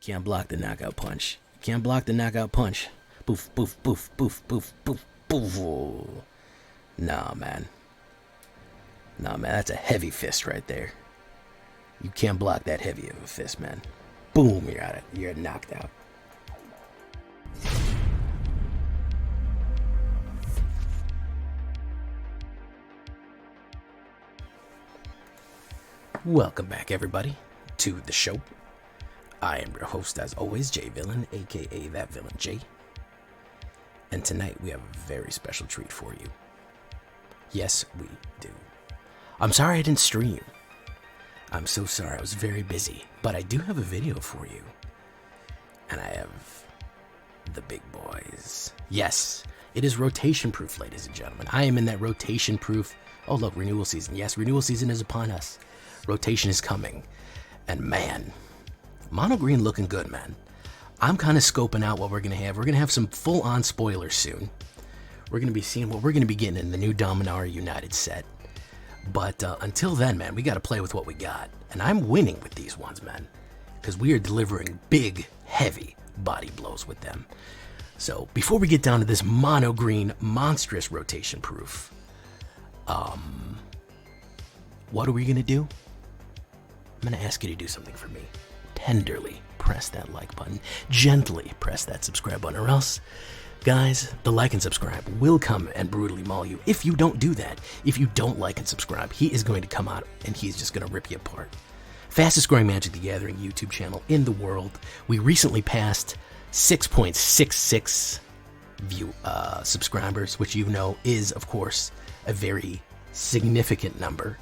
Can't block the knockout punch. Can't block the knockout punch. Boof, boof, boof, boof, boof, boof, boof. Nah, man. Nah, man, that's a heavy fist right there. You can't block that heavy of a fist, man. Boom, you're out. You're knocked out. Welcome back, everybody, to the show. I am your host, as always, J Villain, aka That Villain J. And tonight we have a very special treat for you. Yes, we do. I'm sorry I didn't stream. I'm so sorry, I was very busy. But I do have a video for you. And I have the big boys. Yes, it is rotation proof, ladies and gentlemen. I am in that rotation proof. Oh, look, renewal season. Yes, renewal season is upon us. Rotation is coming. And man, mono green looking good, man. I'm kind of scoping out what we're going to have. We're going to have some full-on spoilers soon. We're going to be seeing what we're going to be getting in the new Dominaria United set. But until then, man, we got to play with what we got. And I'm winning with these ones, man. Because we are delivering big, heavy body blows with them. So before we get down to this mono green monstrous rotation proof, what are we going to do? I'm going to ask you to do something for me. Tenderly press that like button. Gently press that subscribe button, or else, guys, the like and subscribe will come and brutally maul you. If you don't do that, if you don't like and subscribe, he is going to come out and he's just going to rip you apart. Fastest growing Magic the Gathering YouTube channel in the world. We recently passed 6.66 subscribers, which you know is, of course, a very significant number.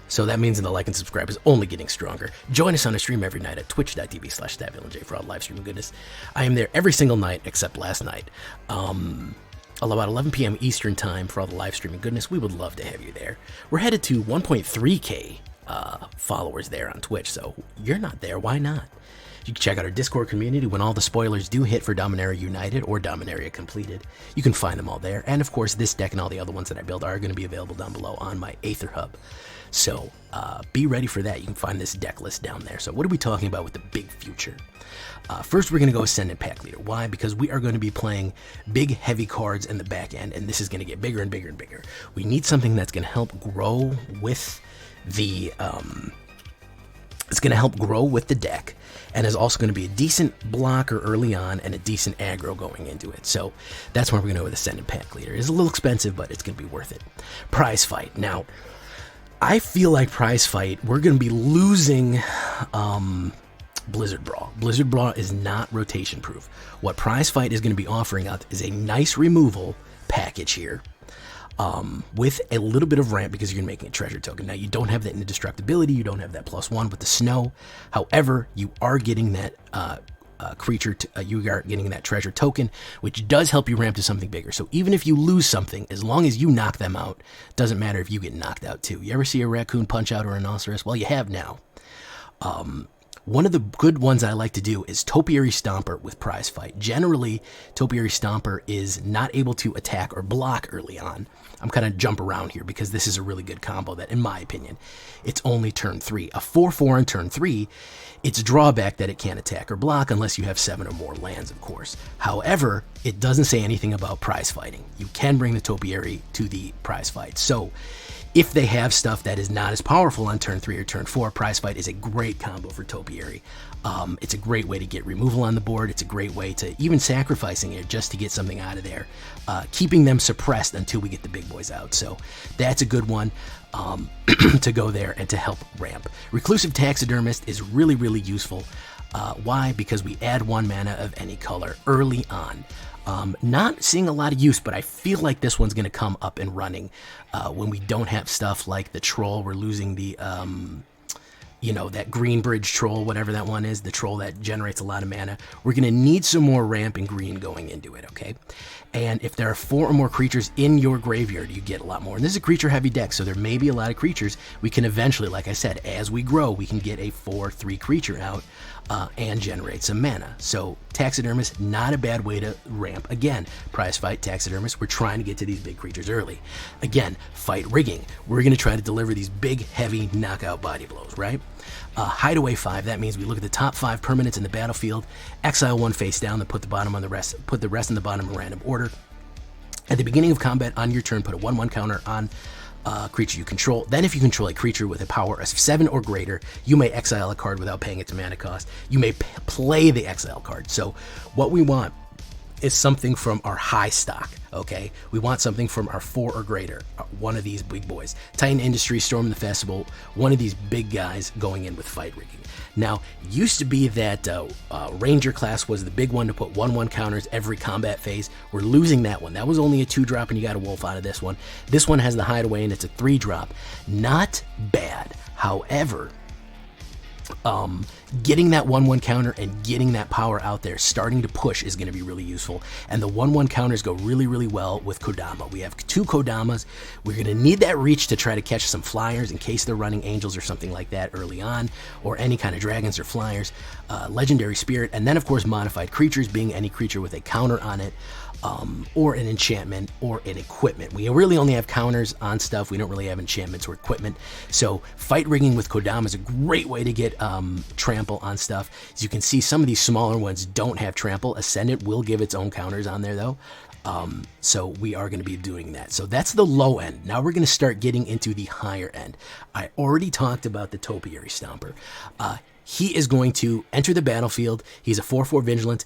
So that means the like and subscribe is only getting stronger. Join us on a stream every night at twitch.tv/thatvillainej for all live streaming goodness. I am there every single night except last night. About 11 p.m. Eastern time for all the live streaming goodness. We would love to have you there. We're headed to 1.3k followers there on Twitch, so you're not there. Why not? You can check out our Discord community when all the spoilers do hit for Dominaria United or Dominaria Completed. You can find them all there. And of course, this deck and all the other ones that I build are going to be available down below on my AetherHub. So be ready for that. You can find this deck list down there. So what are we talking about with the big future? First, we're going to go Ascendant Packleader. Why? Because we are going to be playing big, heavy cards in the back end, and this is going to get bigger and bigger and bigger. We need something that's going to help grow with the... it's going to help grow with the deck, and is also going to be a decent blocker early on and a decent aggro going into it. So that's why we're going to go with Ascendant Packleader. It's a little expensive, but it's going to be worth it. Prizefight. Now, I feel like Prizefight, we're going to be losing Blizzard Brawl. Blizzard Brawl is not rotation proof. What Prizefight is going to be offering us is a nice removal package here. With a little bit of ramp because you're making a treasure token. Now, you don't have that indestructibility, you don't have that +1 with the snow. However, you are getting that you are getting that treasure token, which does help you ramp to something bigger. So even if you lose something, as long as you knock them out, doesn't matter if you get knocked out too. You ever see a raccoon punch out or a rhinoceros? Well, you have now. One of the good ones I like to do is Topiary Stomper with Prizefight. Generally, Topiary Stomper is not able to attack or block early on. I'm kind of jump around here because this is a really good combo that, in my opinion, it's only turn 3. A 4/4 on turn 3, it's drawback that it can't attack or block unless you have 7 or more lands, of course. However, it doesn't say anything about prize fighting. You can bring the Topiary to the prize fight. So, if they have stuff that is not as powerful on turn 3 or turn 4, Prizefight is a great combo for Topiary. It's a great way to get removal on the board. It's a great way to even sacrificing it just to get something out of there. Keeping them suppressed until we get the big boys out. So that's a good one to go there and to help ramp. Reclusive Taxidermist is really, really useful. Why? Because we add 1 mana of any color early on. Not seeing a lot of use, but I feel like this one's going to come up and running when we don't have stuff like the troll. We're losing the, that green bridge troll, whatever that one is, the troll that generates a lot of mana. We're going to need some more ramp and green going into it, okay? And if there are 4 or more creatures in your graveyard, you get a lot more. And this is a creature-heavy deck, so there may be a lot of creatures. We can eventually, like I said, as we grow, we can get a 4/3 creature out and generate some mana. So Taxidermist, not a bad way to ramp. Again, Prizefight, Taxidermist, we're trying to get to these big creatures early. Again, Fight Rigging, we're going to try to deliver these big, heavy knockout body blows, right? Hideaway 5, that means we look at the top 5 permanents in the battlefield, exile 1 face down, then put the rest in the bottom in random order. At the beginning of combat on your turn, put a 1/1 counter on creature you control. Then if you control a creature with a power of 7 or greater, you may exile a card without paying its mana cost. You may play the exile card. So what we want is something from our high stock, okay? We want something from our 4 or greater, one of these big boys. Titan Industry, Storm the Festival, one of these big guys going in with Fight Rigging. Now, used to be that Ranger class was the big one to put 1/1 counters every combat phase. We're losing that one. That was only a 2-drop, and you got a wolf out of this one. This one has the Hideaway, and it's a 3-drop. Not bad. However, getting that 1/1 counter and getting that power out there, starting to push, is going to be really useful. And the 1/1 counters go really, really well with Kodama. We have 2 Kodamas. We're going to need that reach to try to catch some flyers in case they're running angels or something like that early on, or any kind of dragons or flyers. Legendary Spirit, and then of course modified creatures, being any creature with a counter on it, or an enchantment or an equipment. We really only have counters on stuff. We don't really have enchantments or equipment. So Fight Rigging with Kodama is a great way to get Trample on stuff. As you can see, some of these smaller ones don't have Trample. Ascendant will give its own counters on there though. So we are going to be doing that. So that's the low end. Now we're going to start getting into the higher end. I already talked about the Topiary Stomper. He is going to enter the battlefield. He's a 4/4 Vigilant.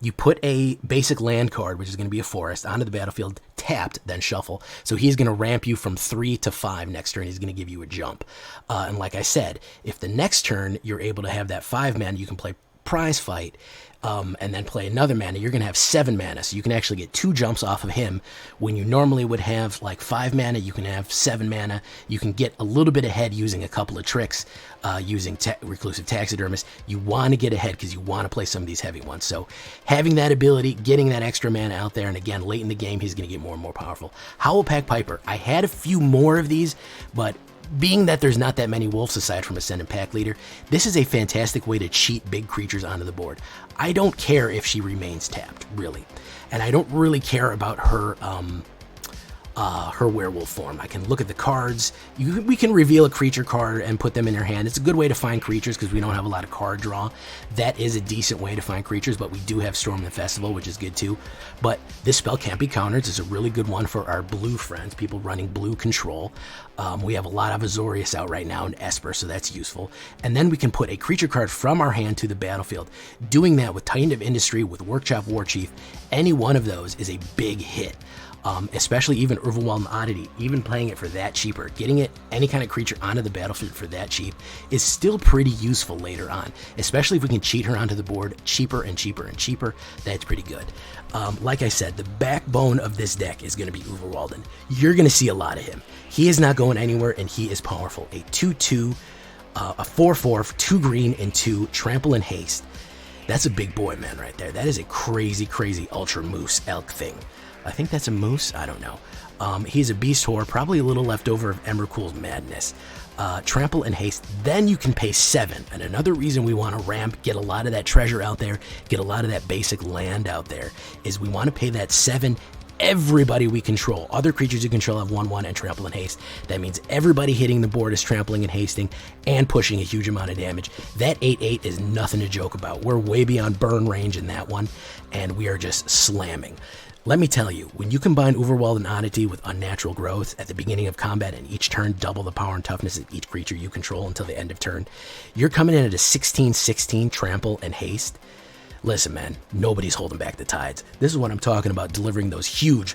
You put a basic land card, which is going to be a forest, onto the battlefield, tapped, then shuffle. So he's going to ramp you from 3 to 5 next turn. He's going to give you a jump. And like I said, if the next turn you're able to have that 5 mana, you can play Prizefight, and then play another mana. You're going to have 7 mana, so you can actually get 2 jumps off of him. When you normally would have like 5 mana, you can have 7 mana. You can get a little bit ahead using a couple of tricks, using Reclusive Taxidermist. You want to get ahead because you want to play some of these heavy ones. So having that ability, getting that extra mana out there, and again, late in the game, he's going to get more and more powerful. Howlpack Piper. I had a few more of these, but being that there's not that many wolves aside from Ascendant Packleader, this is a fantastic way to cheat big creatures onto the board. I don't care if she remains tapped, really. And I don't really care about her werewolf form. I can look at the cards. We can reveal a creature card and put them in her hand. It's a good way to find creatures because we don't have a lot of card draw. That is a decent way to find creatures, but we do have Storm the Festival, which is good too. But this spell can't be countered. It's a really good one for our blue friends, people running blue control. We have a lot of Azorius out right now in Esper, so that's useful. And then we can put a creature card from our hand to the battlefield. Doing that with Titan of Industry, with Workshop Warchief, any one of those is a big hit. Especially even Ulvenwald Oddity, even playing it for that cheaper, getting it, any kind of creature onto the battlefield for that cheap is still pretty useful later on, especially if we can cheat her onto the board cheaper and cheaper and cheaper. That's pretty good. Like I said, the backbone of this deck is going to be Ulvenwald. You're going to see a lot of him. He is not going anywhere, and he is powerful. A 2/2, a 4/4, 2 green, and 2 Trample and Haste. That's a big boy, man, right there. That is a crazy, crazy Ultra Moose Elk thing. I think that's a moose. I don't know. He's a beast whore, probably a little left over of Emrakul's madness. Trample and Haste. Then you can pay 7. And another reason we want to ramp, get a lot of that treasure out there, get a lot of that basic land out there, is we want to pay that 7. Everybody we control, other creatures you control, have 1/1 and Trample and Haste. That means everybody hitting the board is trampling and hasting and pushing a huge amount of damage. That 8/8 is nothing to joke about. We're way beyond burn range in that one, and we are just slamming. Let me tell you, when you combine Ulvenwald Oddity with Unnatural Growth at the beginning of combat and each turn double the power and toughness of each creature you control until the end of turn, you're coming in at a 16/16 Trample and Haste. Listen, man, nobody's holding back the tides. This is what I'm talking about, delivering those huge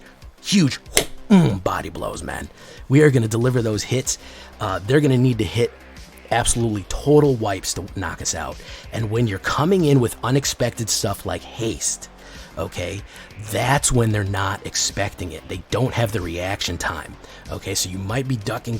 body blows, man. We are going to deliver those hits. They're going to need to hit absolutely total wipes to knock us out. And when you're coming in with unexpected stuff like Haste, okay, that's when they're not expecting it. They don't have the reaction time. Okay, so you might be ducking,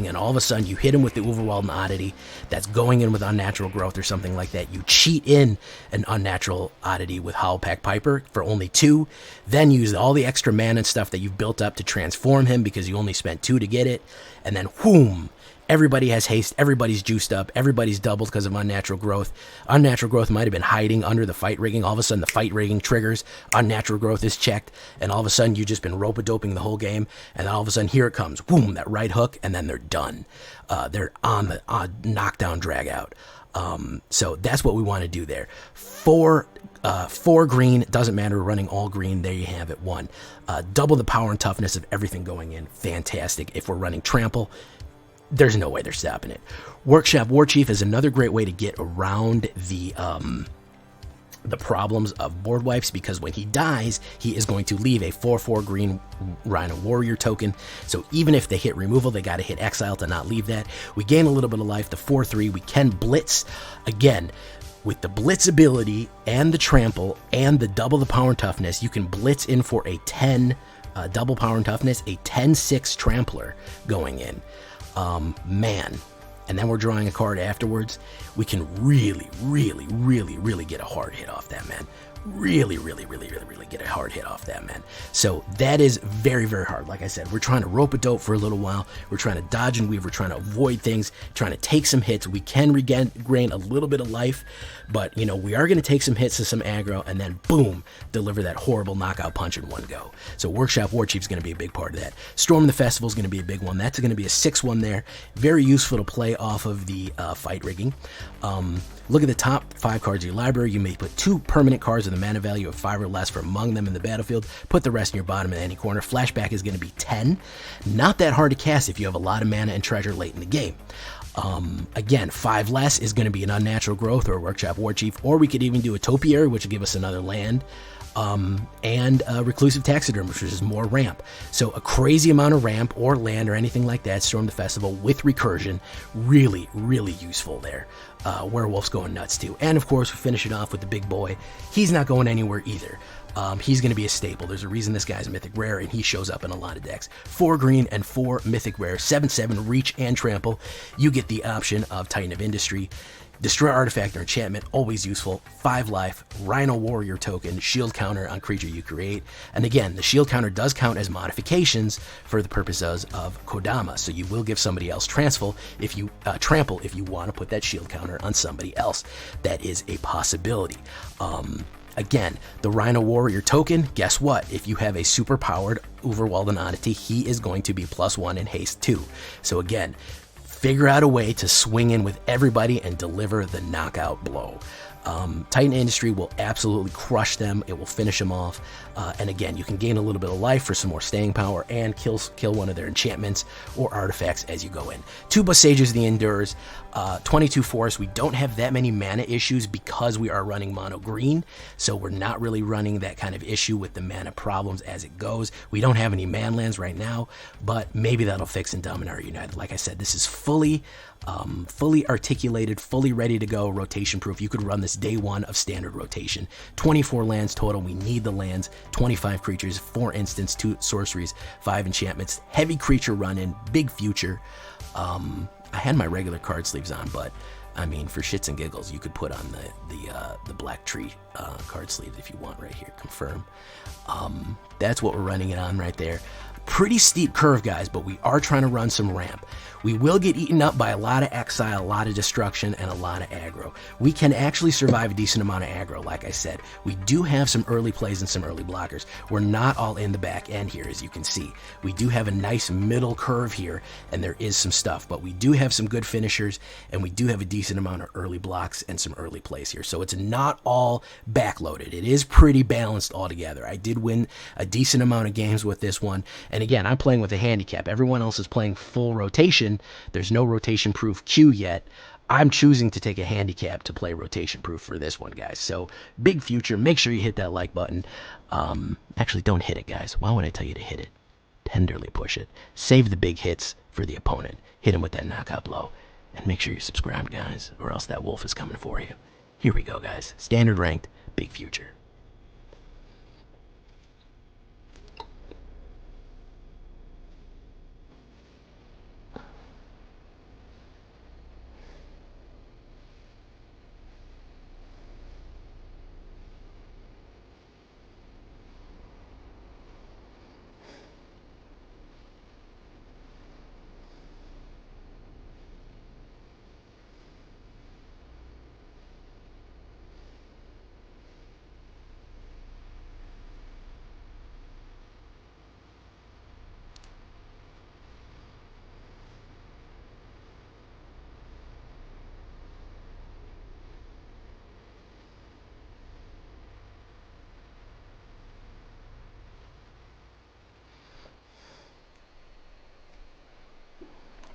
and all of a sudden you hit him with the Ulvenwald Oddity that's going in with Unnatural Growth or something like that. You cheat in an Unnatural Oddity with Howlpack Piper for only 2, then use all the extra mana and stuff that you've built up to transform him because you only spent 2 to get it, and then whoom, Everybody has haste. Everybody's juiced up. Everybody's doubled because of Unnatural Growth. Unnatural Growth might have been hiding under the fight rigging. All of a sudden, the fight rigging triggers. Unnatural Growth is checked. And all of a sudden, you've just been rope-a-doping the whole game. And then all of a sudden, here it comes. Boom, that right hook. And then they're done. They're on the knockdown, drag out. So that's what we want to do there. Four green, doesn't matter, we're running all green, there you have it, 1. Double the power and toughness of everything going in, fantastic. If we're running Trample, there's no way they're stopping it. Workshop Warchief is another great way to get around the problems of board wipes, because when he dies, he is going to leave a 4/4 green Rhino Warrior token. So even if they hit removal, they got to hit exile to not leave that. We gain a little bit of life. The 4/3, we can blitz. Again, with the blitz ability and the trample and the double the power and toughness, you can blitz in for a 10 double power and toughness, a 10/6 trampler going in. Man. And then we're drawing a card afterwards. We can really, really, really, really get a hard hit off that, man. Really, really, really, really, really get a hard hit off that, man. So that is very, very hard. Like I said, we're trying to rope-a-dope for a little while. We're trying to dodge and weave. We're trying to avoid things, trying to take some hits. We can regain a little bit of life, but, you know, we are going to take some hits to some aggro and then, boom, deliver that horrible knockout punch in one go. So Workshop Warchief is going to be a big part of that. Storm the Festival is going to be a big one. That's going to be a 6/1 there. Very useful to play off of the fight rigging. Look at the top 5 cards of your library. You may put 2 permanent cards with a mana value of 5 or less from among them in the battlefield. Put the rest in your bottom in any corner. Flashback is going to be 10. Not that hard to cast if you have a lot of mana and treasure late in the game. Again, 5 less is going to be an Unnatural Growth or a Workshop Warchief, or we could even do a Topiary, which would give us another land. And Reclusive Taxidermist, which is more ramp. So a crazy amount of ramp or land or anything like that, Storm the Festival with recursion, really, really useful there. Werewolf's going nuts too. And of course, we finish it off with the big boy. He's not going anywhere either. He's going to be a staple. There's a reason this guy's a mythic rare, and he shows up in a lot of decks. 4 green and 4 mythic rare, 7/7 reach and trample. You get the option of Titan of Industry. Destroy artifact or enchantment, always useful. 5 life, Rhino Warrior token, shield counter on creature you create. And again, the shield counter does count as modifications for the purposes of Kodama. So you will give somebody else trample if you want to put that shield counter on somebody else. That is a possibility. Again, the Rhino Warrior token, guess what? If you have a super powered Ulvenwald Oddity, he is going to be +1 in haste too. So again, figure out a way to swing in with everybody and deliver the knockout blow. Titan Industry will absolutely crush them. It will finish them off. And again, you can gain a little bit of life for some more staying power and kill one of their enchantments or artifacts as you go in. 2 Boseijus the Endures, 22 Forest. We don't have that many mana issues because we are running mono green, so we're not really running that kind of issue with the mana problems as it goes. We don't have any manlands right now, but maybe that'll fix in Dominaria United. Like I said, this is fully articulated, fully ready to go, rotation proof. You could run this day 1 of standard rotation. 24 lands total. We need the lands. 25 creatures, 4 instants, 2 sorceries, 5 enchantments. Heavy creature run in, big future. I had my regular card sleeves on, but I mean, for shits and giggles, you could put on the Black Tree card sleeves if you want right here. Confirm. That's what we're running it on right there. Pretty steep curve, guys, but we are trying to run some ramp. We will get eaten up by a lot of exile, a lot of destruction, and a lot of aggro. We can actually survive a decent amount of aggro, like I said. We do have some early plays and some early blockers. We're not all in the back end here, as you can see. We do have a nice middle curve here, and there is some stuff, but we do have some good finishers, and we do have a decent amount of early blocks and some early plays here. So it's not all backloaded. It is pretty balanced altogether. I did win a decent amount of games with this one, and again, I'm playing with a handicap. Everyone else is playing full rotation. There's no rotation proof queue yet. I'm choosing to take a handicap to play rotation proof for this one, guys. So big future. Make sure you hit that like button. Actually, don't hit it, guys. Why would I tell you to hit it? Tenderly push it. Save the big hits for the opponent. Hit him with that knockout blow. And make sure you're subscribed, guys, or else that wolf is coming for you. Here we go, guys. Standard ranked, big future.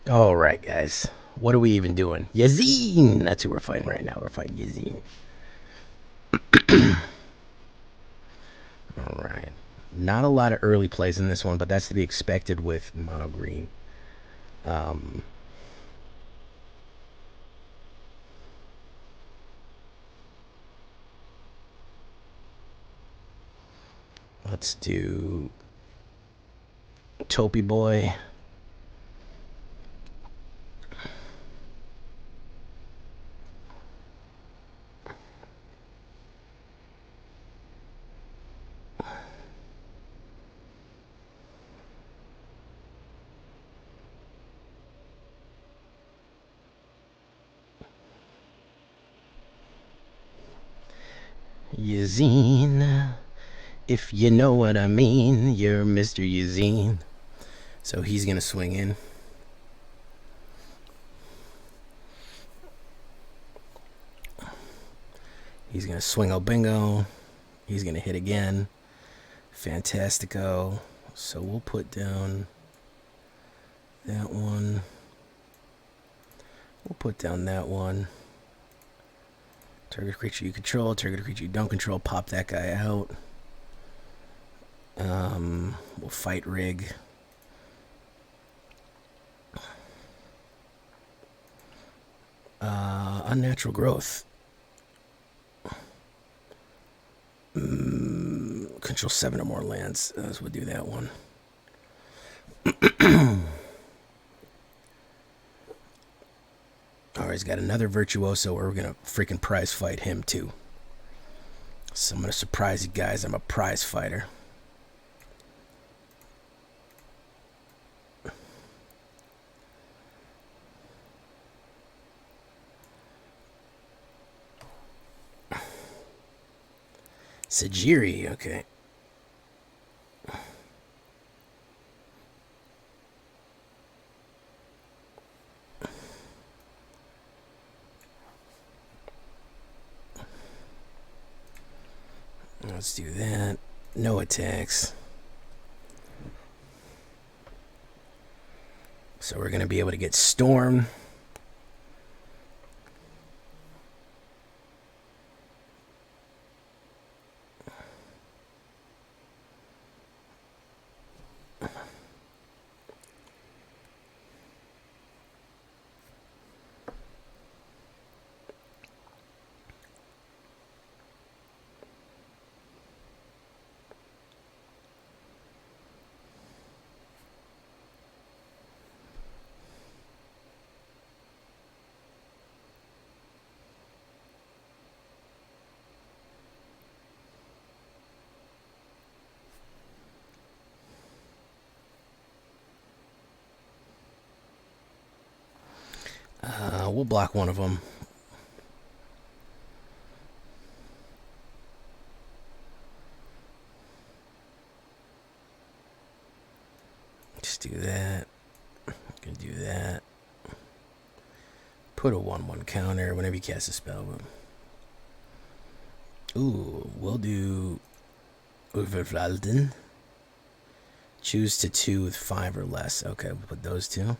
All right, guys. What are we even doing? Yazine! That's who we're fighting right now. We're fighting Yazine. All right. Not a lot of early plays in this one, but that's to be expected with mono green. Let's do Topi Boy. Yazine. If you know what I mean, you're Mr. Yazine. So he's going to swing in. He's going to swing a bingo. He's going to hit again. Fantastico. So we'll put down that one. We'll put down that one. Target creature you control, target creature you don't control, pop that guy out. We'll fight Rig. Unnatural Growth. Control 7 or more lands. So we'll do that one. Alright, he's got another Virtuoso, or we're going to freaking prize fight him too. So I'm going to surprise you guys. I'm a prize fighter. Sajiri, okay. Let's do that. No attacks. So we're going to be able to get Storm. We'll block one of them. Just do that. Gonna do that. Put a 1/1 counter whenever you cast a spell. Ooh, we'll do Ulvenwald. Choose to 2 with 5 or less. Okay, we'll put those two.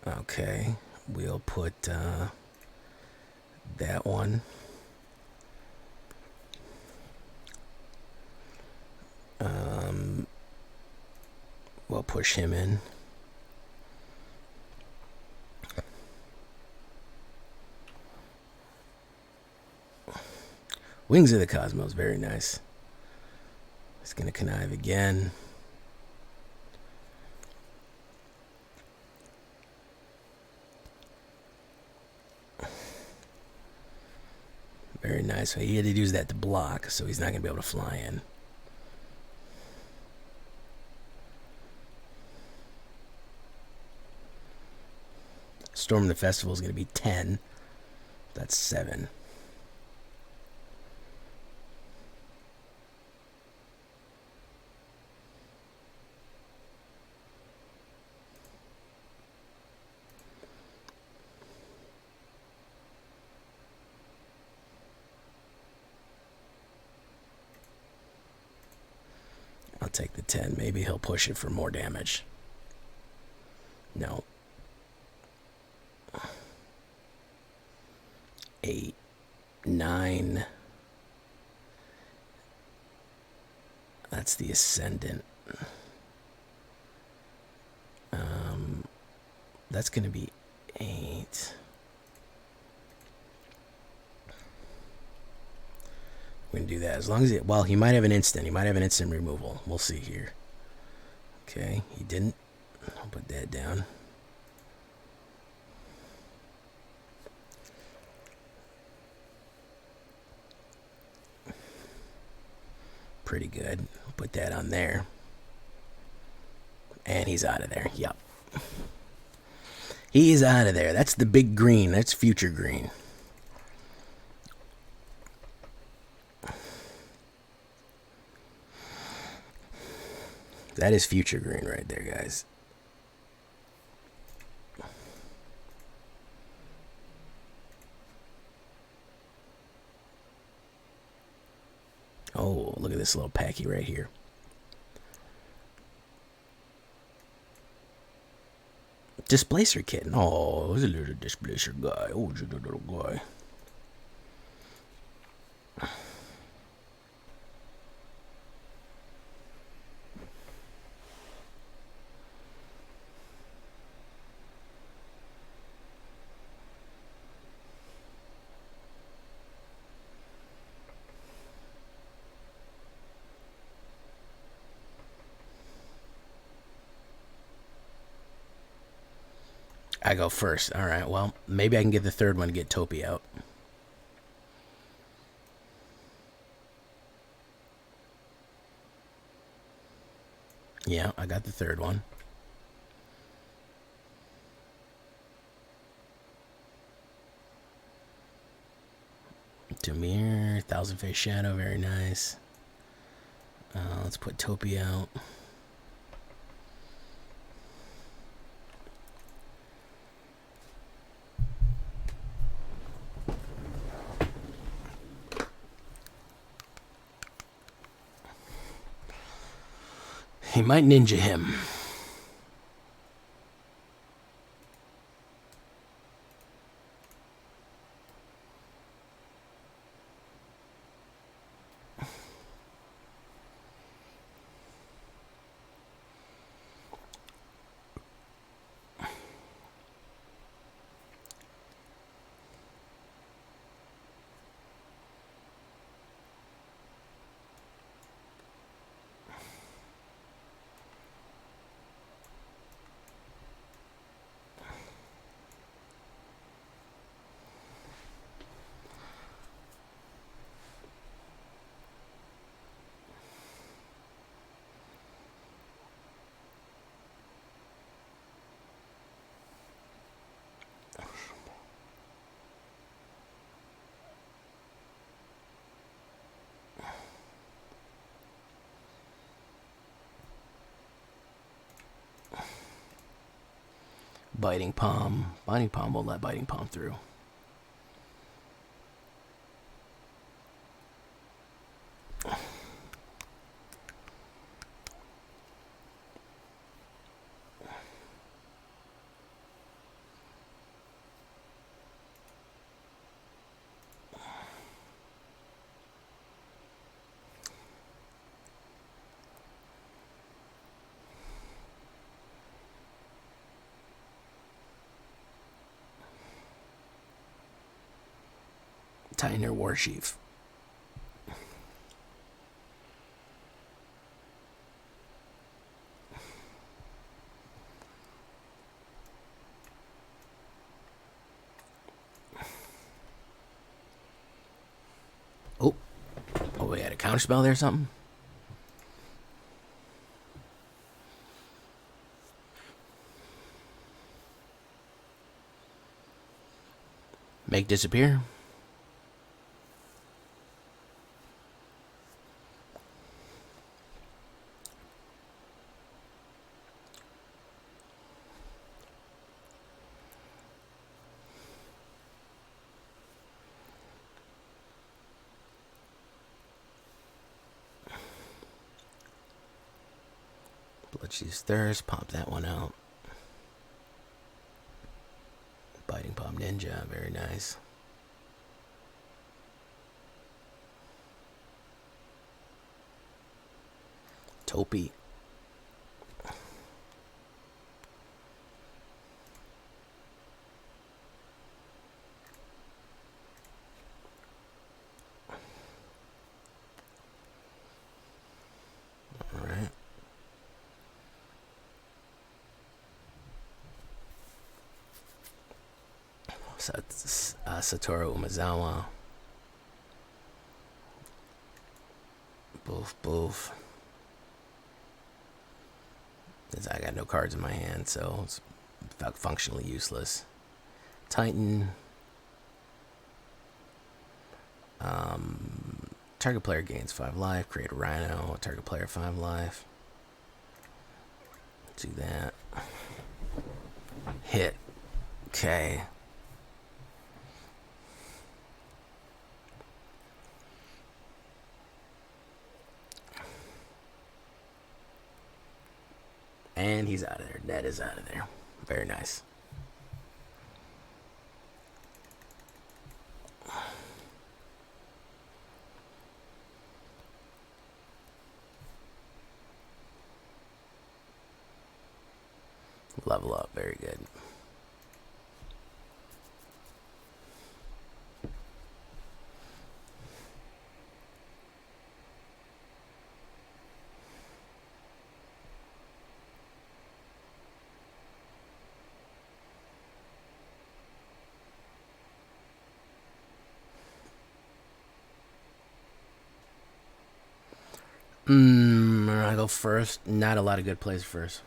Okay, we'll put that one. We'll push him in. Wings of the Cosmos, very nice. It's gonna connive again. Very nice. So he had to use that to block, so he's not going to be able to fly in. Storm the Festival is going to be 10. That's 7. I'll take the 10. Maybe he'll push it for more damage. No. 8, 9. That's the Ascendant. That's going to be 8. We're going to do that as long as it... Well, he might have an instant. He might have an instant removal. We'll see here. Okay, he didn't. I'll put that down. Pretty good. Put that on there. And he's out of there. Yep. He's out of there. That's the big green. That's future green. That is future green right there, guys. Oh, look at this little packy right here. Displacer kitten. Oh, there's a little displacer guy. Oh, there's a little guy. I go first. All right, well, maybe I can get the third one to get Topi out. Yeah, I got the third one. Demir, Thousand Face Shadow, very nice. Let's put Topi out. He might ninja him. Biting Palm. Biting Palm will let Biting Palm through. Unnatural Warchief. Oh, we had a counterspell there or something? Make disappear. Bloodsea's Thirst, pop that one out. Ninja, very nice. Topi. All right. Satoru Umezawa. Boof. I got no cards in my hand, so it's functionally useless. Titan. Target player gains 5 life. Create a Rhino. Target player 5 life. Do that. Hit. Okay. And he's out of there. Ned is out of there. Very nice. Level up. Very good. I go first. Not a lot of good plays first.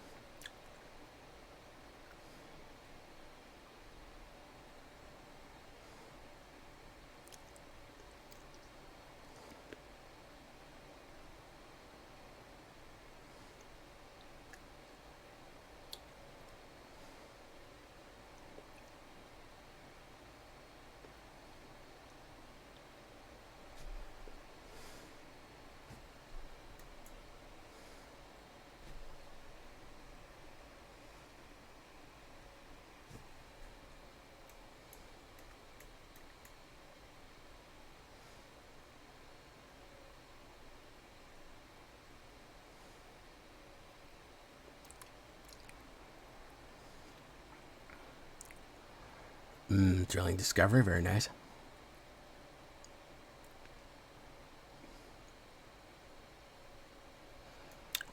Drilling Discovery, very nice.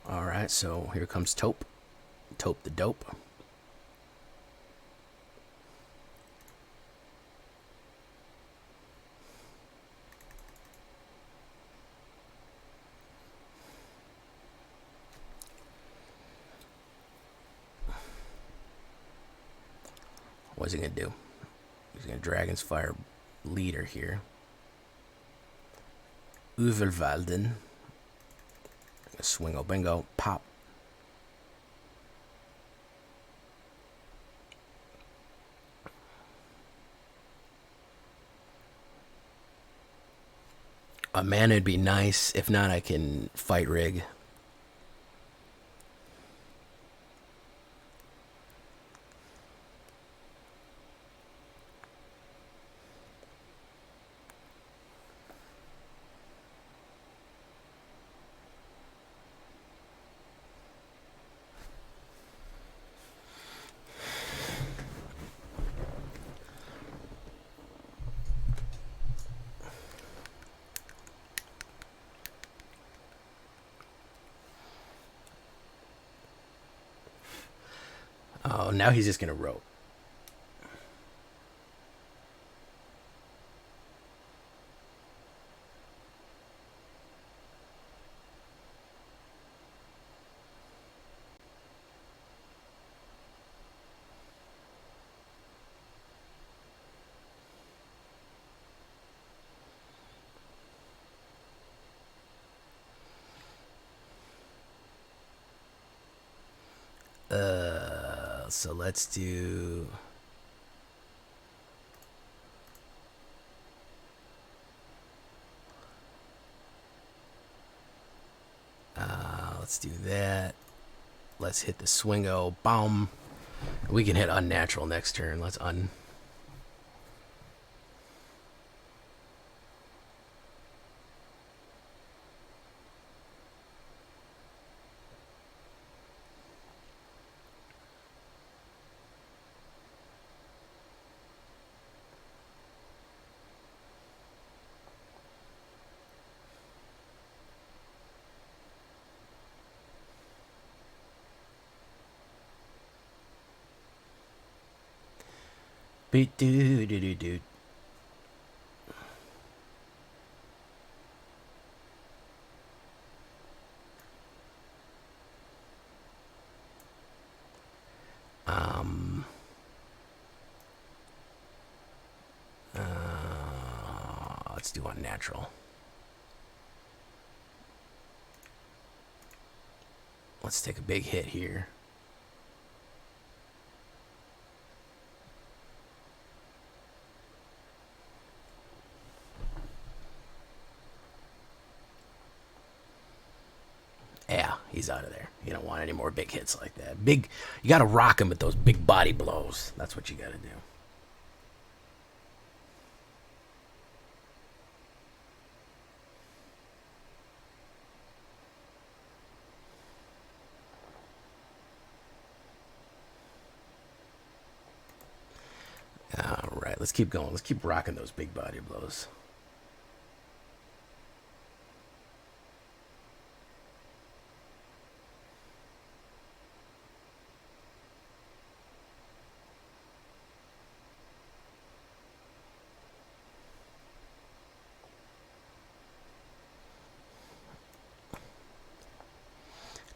Alright, so here comes Taupe. Taupe the Dope. What's he gonna do? He's gonna Dragon's Fire Leader here. Ulvenwald. Swingo bingo. Pop. A mana would be nice. If not, I can fight rig. Oh, now he's just gonna rope. So let's do that. Let's hit the Swingo. Bomb. We can hit Unnatural next turn. Let's Beat do do do do. Let's do unnatural. Let's take a big hit here. Yeah, he's out of there. You don't want any more big hits like that. You gotta rock him with those big body blows. That's what you gotta do. All right, let's keep going. Let's keep rocking those big body blows.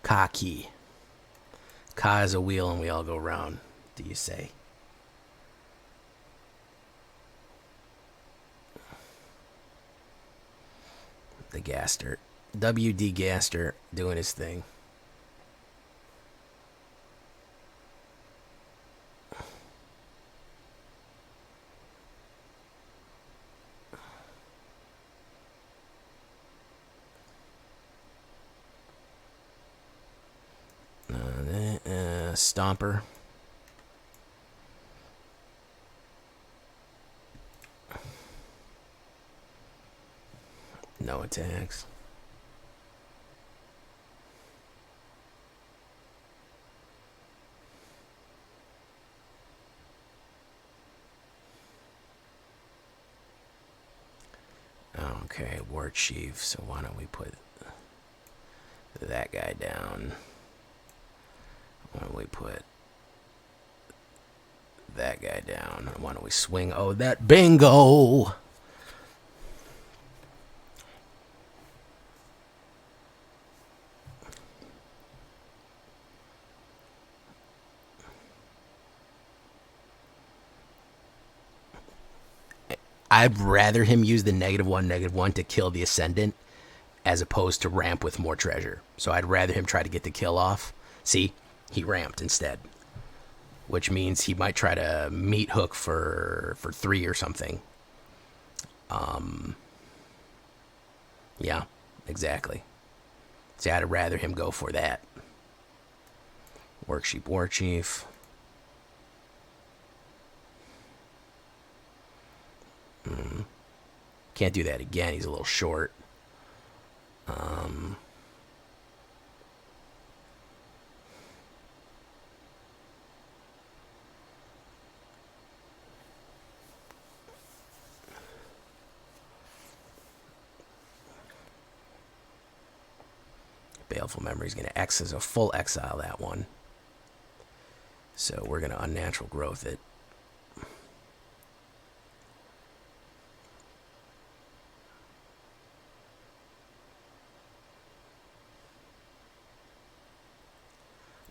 Ka key. Ka is a wheel and we all go round, do you say? The Gaster. WD Gaster doing his thing. Stomper. No attacks. Okay, Warchief. So why don't we put that guy down? Why don't we put that guy down? Why don't we swing? Oh, that bingo! I'd rather him use the -1/-1 to kill the Ascendant as opposed to ramp with more treasure. So I'd rather him try to get the kill off. See, he ramped instead, which means he might try to meat hook for 3 or something. Yeah, exactly. See, I'd rather him go for that. Workshop Warchief. Can't do that again. He's a little short. Baleful Memory is going to X as a full exile that one. So we're going to Unnatural Growth it.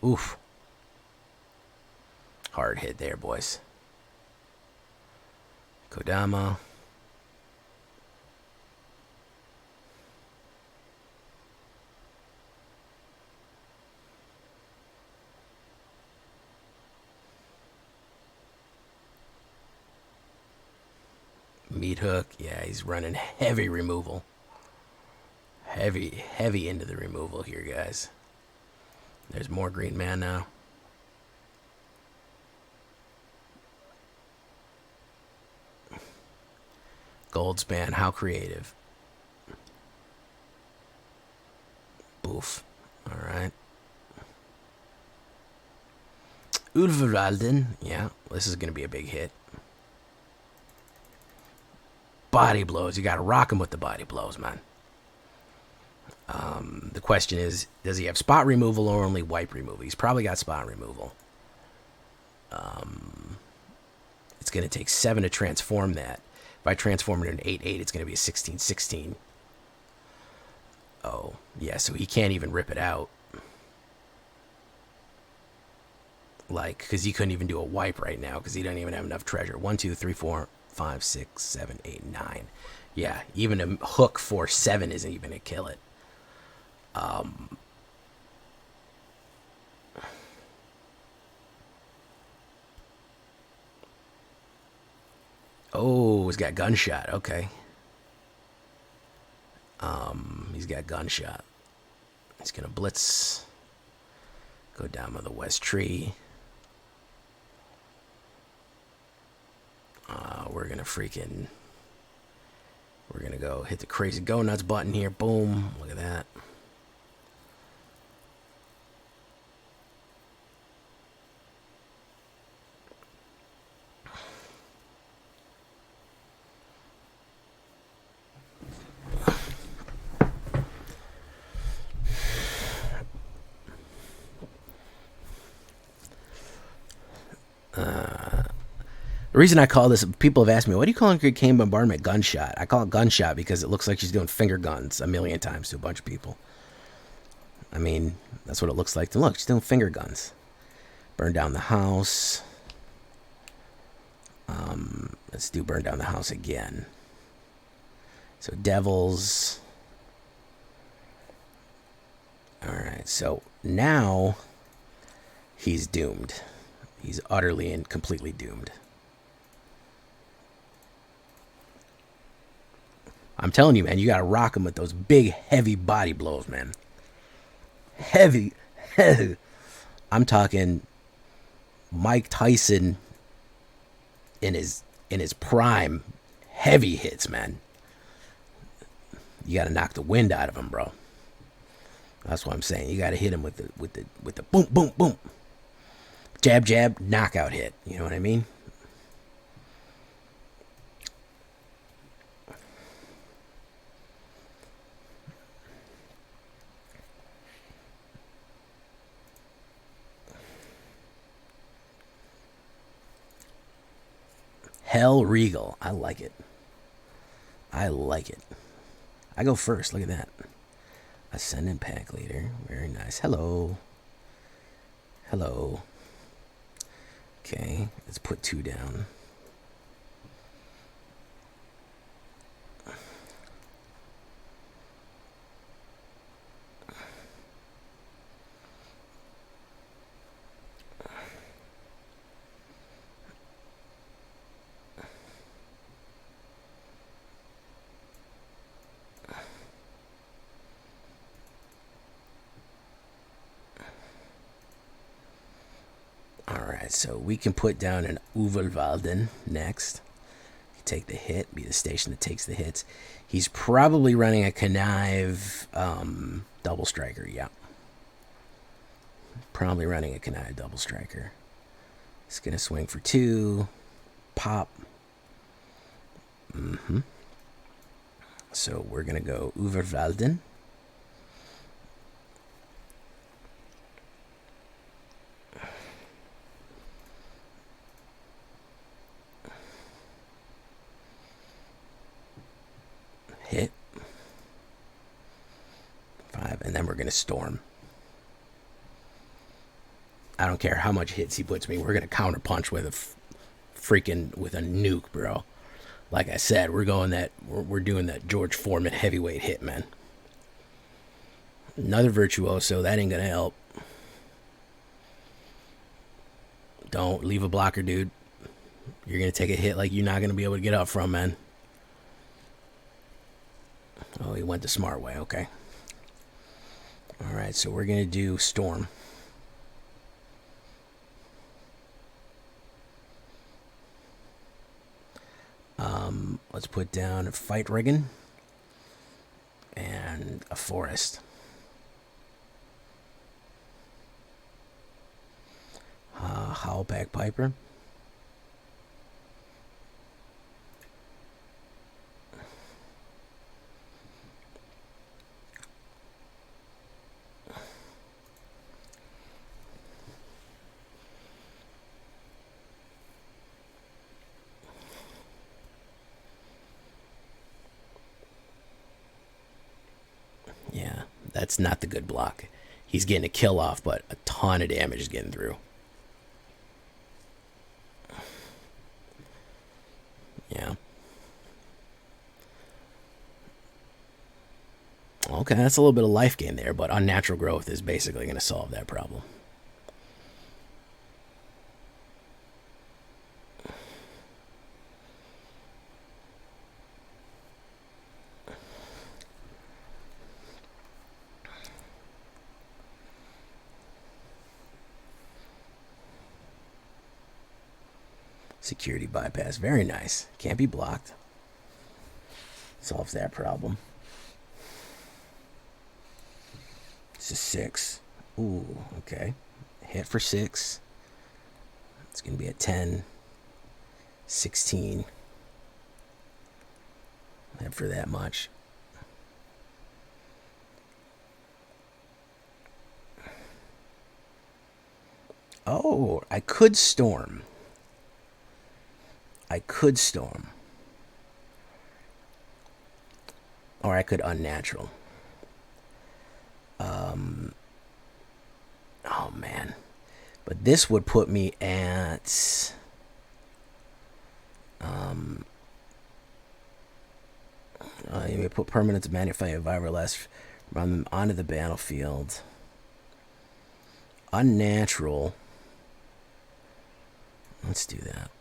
Oof. Hard hit there, boys. Kodama. Meat hook. Yeah, he's running heavy removal. Heavy into the removal here, guys. There's more green man now. Goldspan, how creative. Boof. Alright. Ulvenwald. Yeah, this is going to be a big hit. Body blows. You got to rock him with the body blows, man. The question is, does he have spot removal or only wipe removal? He's probably got spot removal. It's going to take 7 to transform that. If I transform it into 8/8, it's going to be a 16/16. Oh, yeah, so he can't even rip it out. Like, because he couldn't even do a wipe right now because he doesn't even have enough treasure. 1, 2, 3, 4, 5, 6, 7, 8, 9. Yeah, even a hook for 7 isn't even going to kill it. Oh, he's got gunshot. Okay. He's got gunshot. He's going to blitz. Go down to the west tree. We're going to go hit the crazy go nuts button here. Boom. Look at that. The reason I call this, people have asked me, what do you call a Arcane Bombardment gunshot? I call it gunshot because it looks like she's doing finger guns a million times to a bunch of people. I mean, that's what it looks like. Look, she's doing finger guns. Burn down the house. Let's do burn down the house again. So devils. Alright, so now he's doomed. He's utterly and completely doomed. I'm telling you, man, you gotta rock him with those big, heavy body blows, man. Heavy. I'm talking Mike Tyson in his prime. Heavy hits, man. You gotta knock the wind out of him, bro. That's what I'm saying. You gotta hit him with the boom, boom, boom. Jab, jab, knockout hit. You know what I mean? Hell Regal. I like it. I like it. I go first. Look at that. Ascendant Packleader. Very nice. Hello. Hello. Okay. Let's put 2 down. So we can put down an Ulvenwald next. Take the hit, be the station that takes the hits. He's probably running a Connive double striker, yeah. Probably running a Connive double striker. It's going to swing for 2. Pop. So we're going to go Ulvenwald. Hit 5, and then we're gonna storm. I don't care how much hits he puts me. We're gonna counter punch with a with a nuke, bro. Like I said, we're doing that George Foreman heavyweight hit, man. Another virtuoso. That ain't gonna help. Don't leave a blocker, dude. You're gonna take a hit like you're not gonna be able to get up from, man. Oh, he went the smart way. Okay. All right, so we're going to do Storm. Let's put down a Fight Riggin and a Forest. Howlpack Piper. Yeah, that's not the good block. He's getting a kill off, but a ton of damage is getting through. Yeah. Okay, that's a little bit of life gain there, but Unnatural Growth is basically going to solve that problem. Security bypass, very nice. Can't be blocked. Solves that problem. It's a 6. Ooh, okay. Hit for 6. It's going to be a 10, 16. Hit for that much. Oh, I could storm. I could storm. Or I could unnatural. Oh, man. But this would put me at... you may put permanents of Magnifying 5 or less run them onto the battlefield. Unnatural. Let's do that.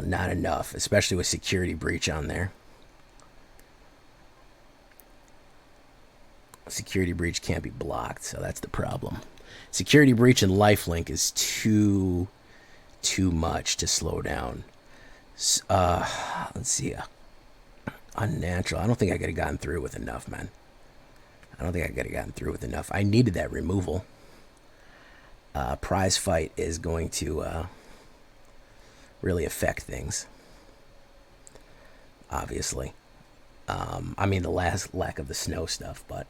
Not enough, especially with Security Breach on there. Security Breach can't be blocked, so that's the problem. Security Breach and Lifelink is too much to slow down. Let's see. Unnatural. I don't think I could have gotten through with enough, man. I don't think I could have gotten through with enough. I needed that removal. Prizefight is going to really affect things. Obviously. I mean, the lack of the snow stuff, but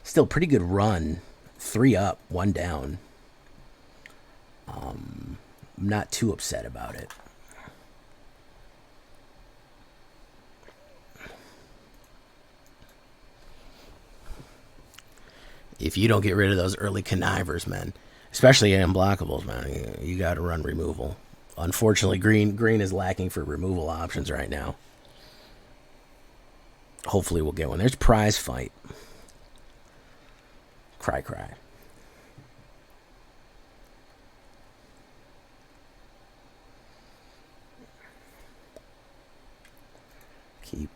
still pretty good run. 3 up, 1 down. I'm not too upset about it. If you don't get rid of those early connivers, man, especially unblockables, man, you got to run removal. Unfortunately, green is lacking for removal options right now. Hopefully we'll get one. There's Prizefight. Cry. Keep.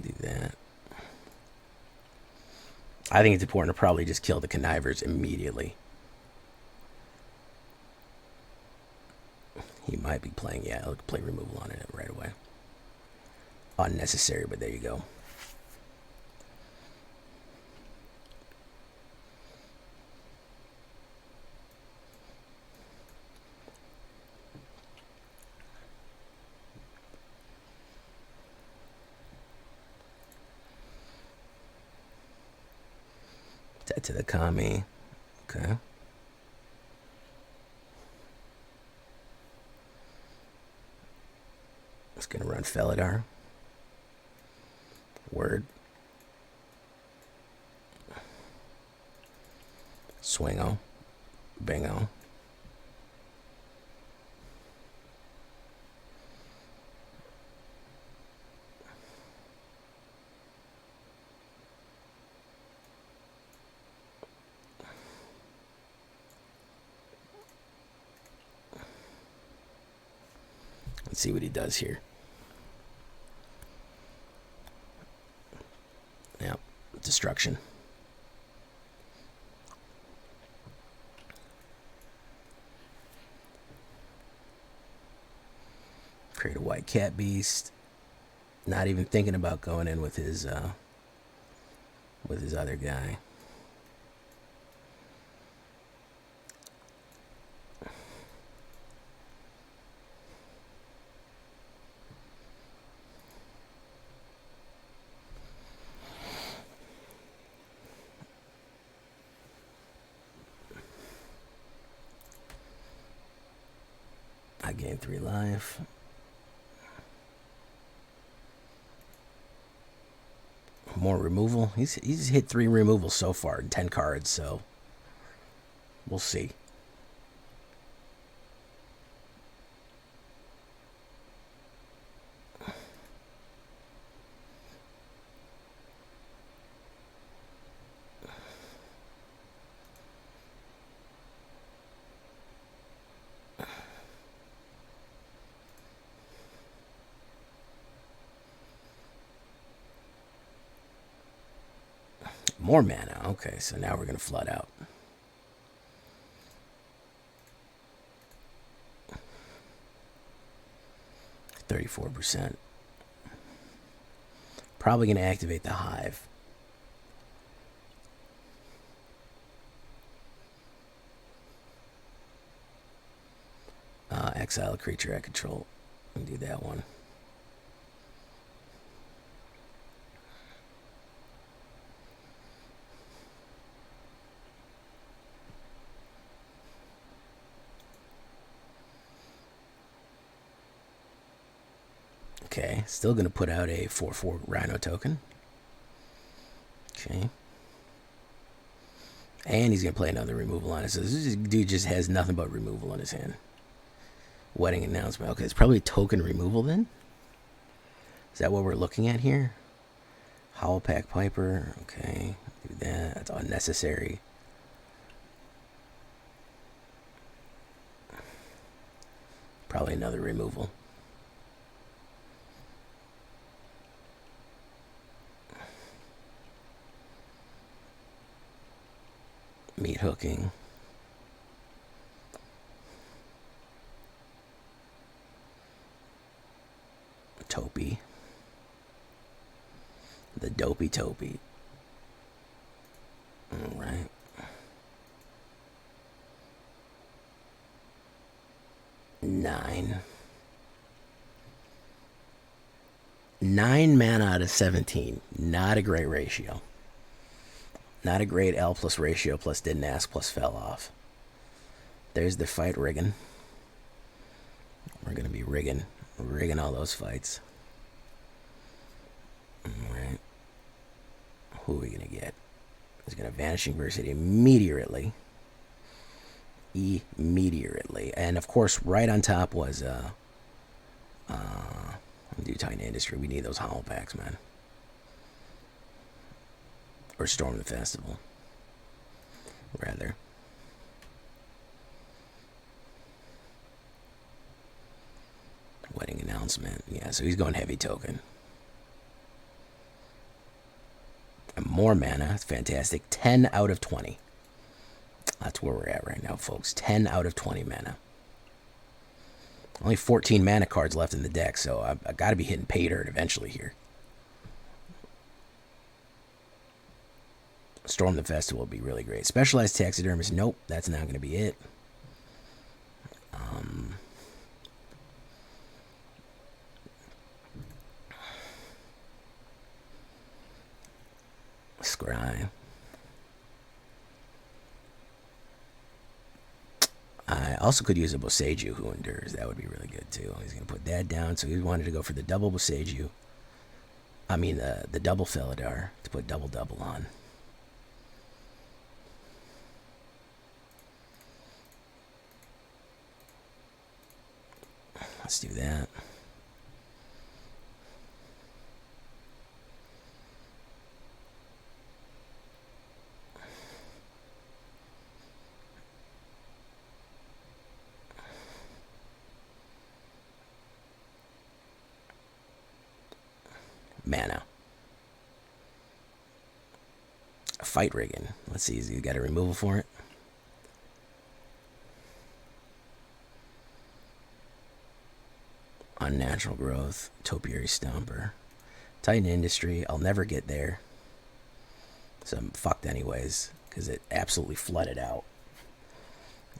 Do that. I think it's important to probably just kill the connivers immediately. He might be playing, yeah, I'll play removal on it right away. Unnecessary, but there you go. That to the Kami. Okay. It's gonna run Felidar. Word. Swingo. Bingo. Let's see what he does here. Yep, destruction. Create a white cat beast. Not even thinking about going in with his with his other guy. I gained 3 life. More removal. He's hit 3 removals so far in 10 cards, so we'll see. More mana. Okay, so now we're going to flood out. %. Probably going to activate the hive. Exile a creature I control. And do that one. Okay, still going to put out a 4/4 Rhino token. Okay. And he's going to play another removal on it. So this dude just has nothing but removal in his hand. Wedding announcement. Okay, it's probably token removal then? Is that what we're looking at here? Howlpack Piper. Okay, do that. That's unnecessary. Probably another removal. Meat hooking. Topi. The dopey Topi. Alright. Nine mana out of 17. Not a great ratio. Not a great L plus ratio plus didn't ask plus fell off. There's the fight rigging. We're going to be rigging all those fights. Alright. Who are we going to get? He's going to Vanishing Verse it immediately. And of course, right on top was do Titan Industry. We need those Howlpacks, man. Or Storm the Festival, rather. Wedding announcement. Yeah, so he's going heavy token. And more mana. It's fantastic. 10 out of 20. That's where we're at right now, folks. 10 out of 20 mana. Only 14 mana cards left in the deck, so I've got to be hitting pay dirt eventually here. Storm the Festival would be really great. Specialized Taxidermist, nope, that's not going to be it. Scry. I also could use a Boseiju who endures. That would be really good too. He's going to put that down. So he wanted to go for the double Boseiju. I mean the double Felidar to put double on. Let's do that. Mana. Fight rigging. Let's see, you got a removal for it? Unnatural Growth, Topiary Stomper, Titan Industry. I'll never get there. So I'm fucked anyways, because it absolutely flooded out.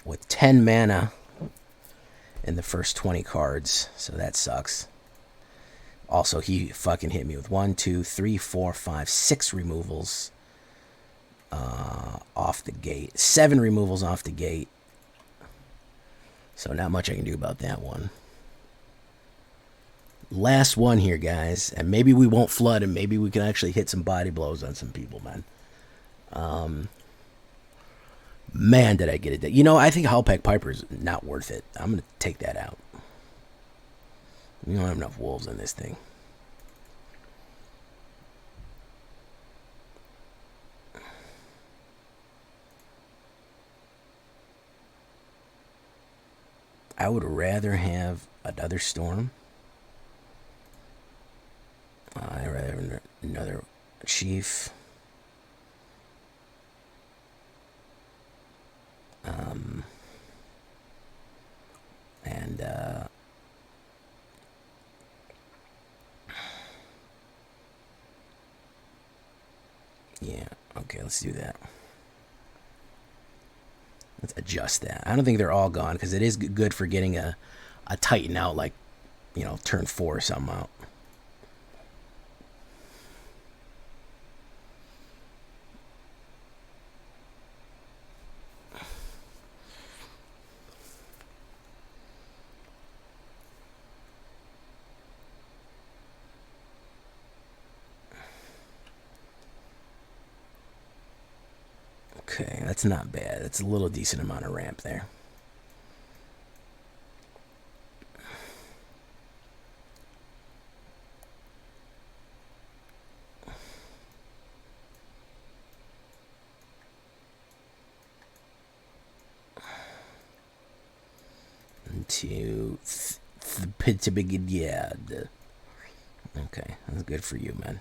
With 10 mana in the first 20 cards, so that sucks. Also, he fucking hit me with 1, 2, 3, 4, 5, 6 removals off the gate. 7 removals off the gate. So not much I can do about that one. Last one here, guys. And maybe we won't flood, and maybe we can actually hit some body blows on some people, man. Man, did I get it. You know, I think Howlpack Piper is not worth it. I'm going to take that out. We don't have enough wolves in this thing. I would rather have another storm. I'd rather have another chief. Yeah, okay, let's do that. Let's adjust that. I don't think they're all gone, because it is good for getting a Titan out, like, you know, turn 4 or something out. Okay, that's not bad. That's a little decent amount of ramp there. To begin, yeah. Okay, that's good for you, man.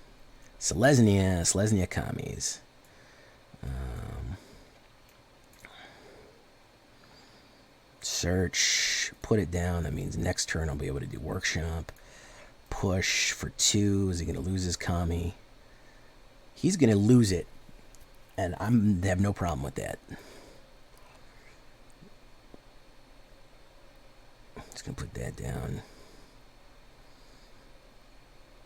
Selesnya commies. Search, put it down. That means next turn I'll be able to do workshop. Push for 2. Is he going to lose his commie? He's going to lose it, and I have no problem with that. Just going to put that down.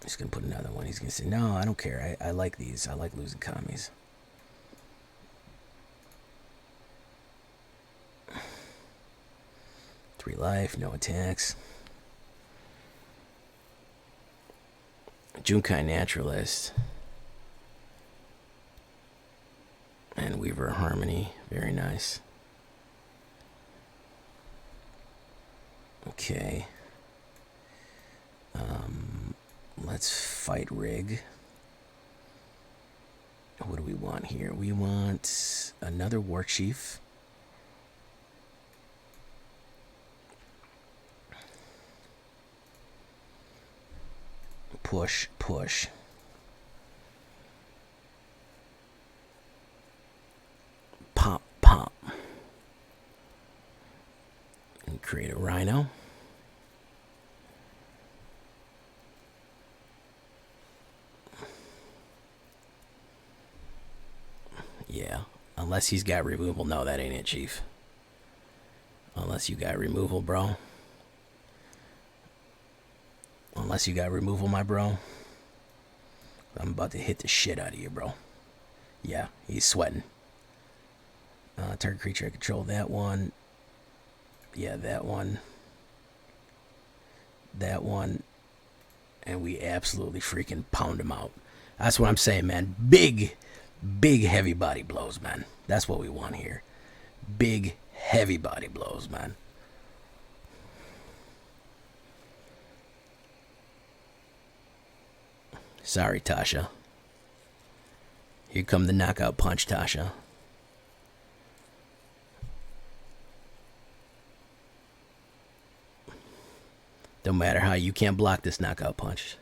Just going to put another one. He's going to say, no, I don't care. I like these. I like losing commies. Three life, no attacks. Junkai Naturalist. And Weaver Harmony. Very nice. Okay. Let's fight rig. What do we want here? We want another Warchief. Push, push. Pop, pop. And create a rhino. Yeah, unless he's got removal. No, that ain't it, Chief. Unless you got removal, bro. Unless you got removal, my bro. I'm about to hit the shit out of you, bro. Yeah, he's sweating. Target creature I control. That one. Yeah, that one. That one. And we absolutely freaking pound him out. That's what I'm saying, man. Big heavy body blows, man. That's what we want here. Big heavy body blows, man. Sorry, Tasha. Here come the knockout punch, Tasha. Don't matter how, you can't block this knockout punch.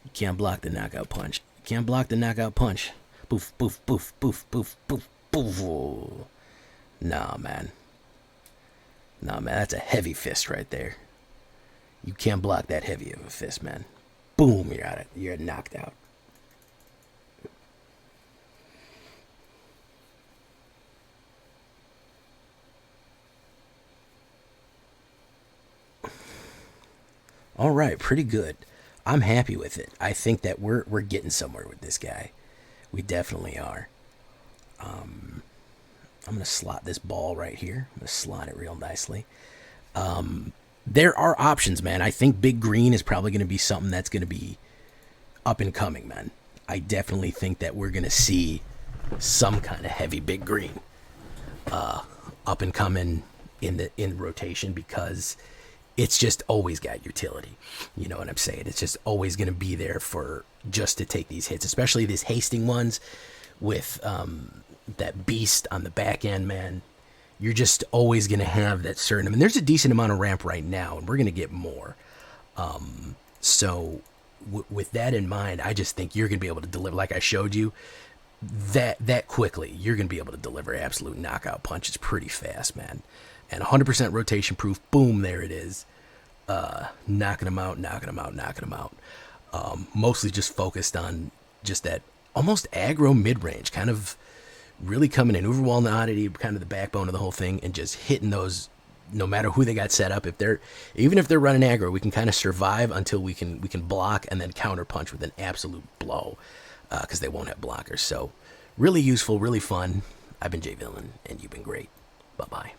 You can't block the knockout punch. You can't block the knockout punch. Poof, poof, poof, poof, poof, poof, poof. Nah, man. Nah, man, that's a heavy fist right there. You can't block that heavy of a fist, man. Boom, you're out. You're knocked out. All right, pretty good. I'm happy with it. I think that we're getting somewhere with this guy. We definitely are. I'm going to slot this ball right here. I'm going to slot it real nicely. There are options, man. I think big green is probably going to be something that's going to be up and coming, man. I definitely think that we're going to see some kind of heavy big green up and coming in rotation, because it's just always got utility. You know what I'm saying? It's just always going to be there for just to take these hits, especially these hasting ones with that beast on the back end, man. You're just always going to have that certain... I mean, there's a decent amount of ramp right now, and we're going to get more. So with that in mind, I just think you're going to be able to deliver, like I showed you, that quickly. You're going to be able to deliver absolute knockout punches pretty fast, man. And 100% rotation proof, boom, there it is. Knocking them out, knocking them out, knocking them out. Mostly just focused on just that almost aggro mid-range, kind of really coming in. Ulvenwald Oddity, kind of the backbone of the whole thing, and just hitting those no matter who they got set up. Even if they're running aggro, we can kind of survive until we can block and then counter punch with an absolute blow, because they won't have blockers. So really useful, really fun. I've been Jay Villain, and you've been great. Bye-bye.